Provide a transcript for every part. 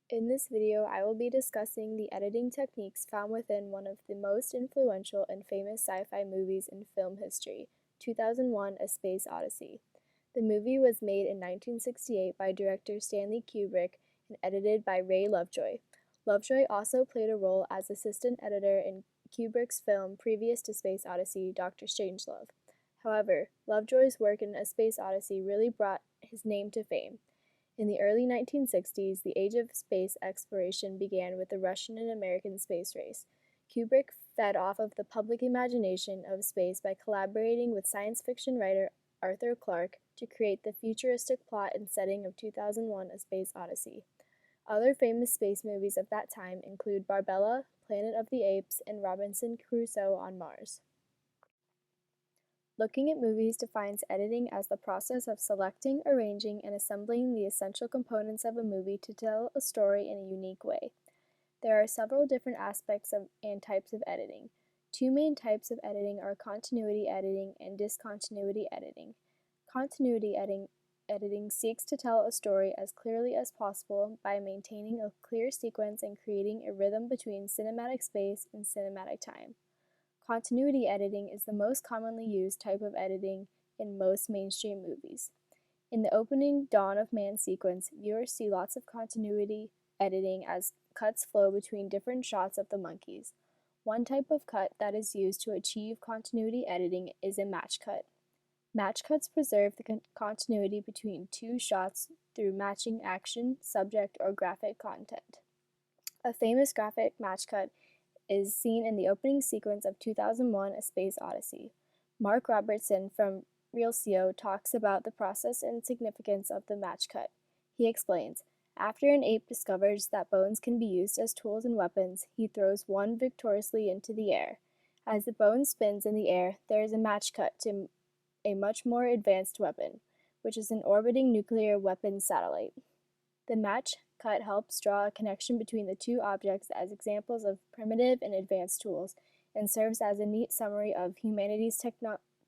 In this video, I will be discussing the editing techniques found within one of the most influential and famous sci-fi movies in film history, 2001: A Space Odyssey. The movie was made in 1968 by director Stanley Kubrick and edited by Ray Lovejoy. Lovejoy also played a role as assistant editor in Kubrick's film previous to Space Odyssey, Dr. Strangelove. However, Lovejoy's work in A Space Odyssey really brought his name to fame. In the early 1960s, the age of space exploration began with the Russian and American space race. Kubrick fed off of the public imagination of space by collaborating with science fiction writer Arthur Clarke to create the futuristic plot and setting of 2001: A Space Odyssey. Other famous space movies of that time include Barbella, Planet of the Apes, and Robinson Crusoe on Mars. Looking at movies defines editing as the process of selecting, arranging, and assembling the essential components of a movie to tell a story in a unique way. There are several different aspects and types of editing. Two main types of editing are continuity editing and discontinuity editing. Continuity editing seeks to tell a story as clearly as possible by maintaining a clear sequence and creating a rhythm between cinematic space and cinematic time. Continuity editing is the most commonly used type of editing in most mainstream movies. In the opening Dawn of Man sequence, viewers see lots of continuity editing as cuts flow between different shots of the monkeys. One type of cut that is used to achieve continuity editing is a match cut. Match cuts preserve the continuity between two shots through matching action, subject, or graphic content. A famous graphic match cut is seen in the opening sequence of 2001: A Space Odyssey. Mark Robertson from RealCO talks about the process and significance of the match cut. He explains, after an ape discovers that bones can be used as tools and weapons, he throws one victoriously into the air. As the bone spins in the air, there is a match cut to a much more advanced weapon, which is an orbiting nuclear weapons satellite. The match cut helps draw a connection between the two objects as examples of primitive and advanced tools, and serves as a neat summary of humanity's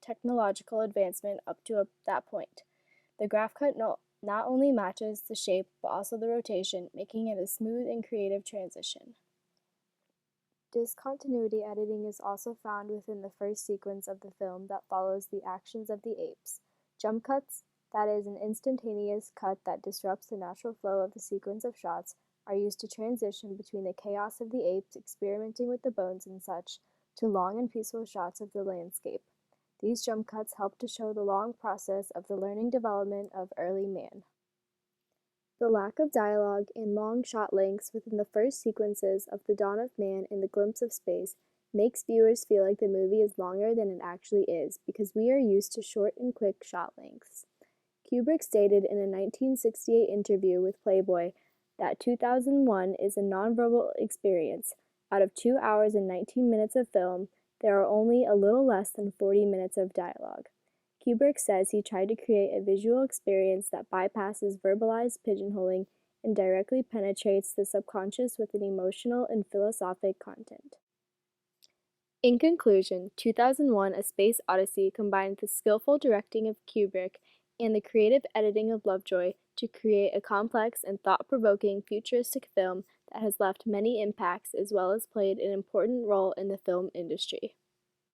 technological advancement up to that point. The graph cut not only matches the shape, but also the rotation, making it a smooth and creative transition. Discontinuity editing is also found within the first sequence of the film that follows the actions of the apes. Jump cuts, that is, an instantaneous cut that disrupts the natural flow of the sequence of shots, are used to transition between the chaos of the apes experimenting with the bones and such, to long and peaceful shots of the landscape. These jump cuts help to show the long process of the learning development of early man. The lack of dialogue and long shot lengths within the first sequences of The Dawn of Man and The Glimpse of Space makes viewers feel like the movie is longer than it actually is because we are used to short and quick shot lengths. Kubrick stated in a 1968 interview with Playboy that 2001 is a nonverbal experience. Out of 2 hours and 19 minutes of film, there are only a little less than 40 minutes of dialogue. Kubrick says he tried to create a visual experience that bypasses verbalized pigeonholing and directly penetrates the subconscious with an emotional and philosophic content. In conclusion, 2001: A Space Odyssey combined the skillful directing of Kubrick and the creative editing of Lovejoy to create a complex and thought-provoking futuristic film that has left many impacts as well as played an important role in the film industry.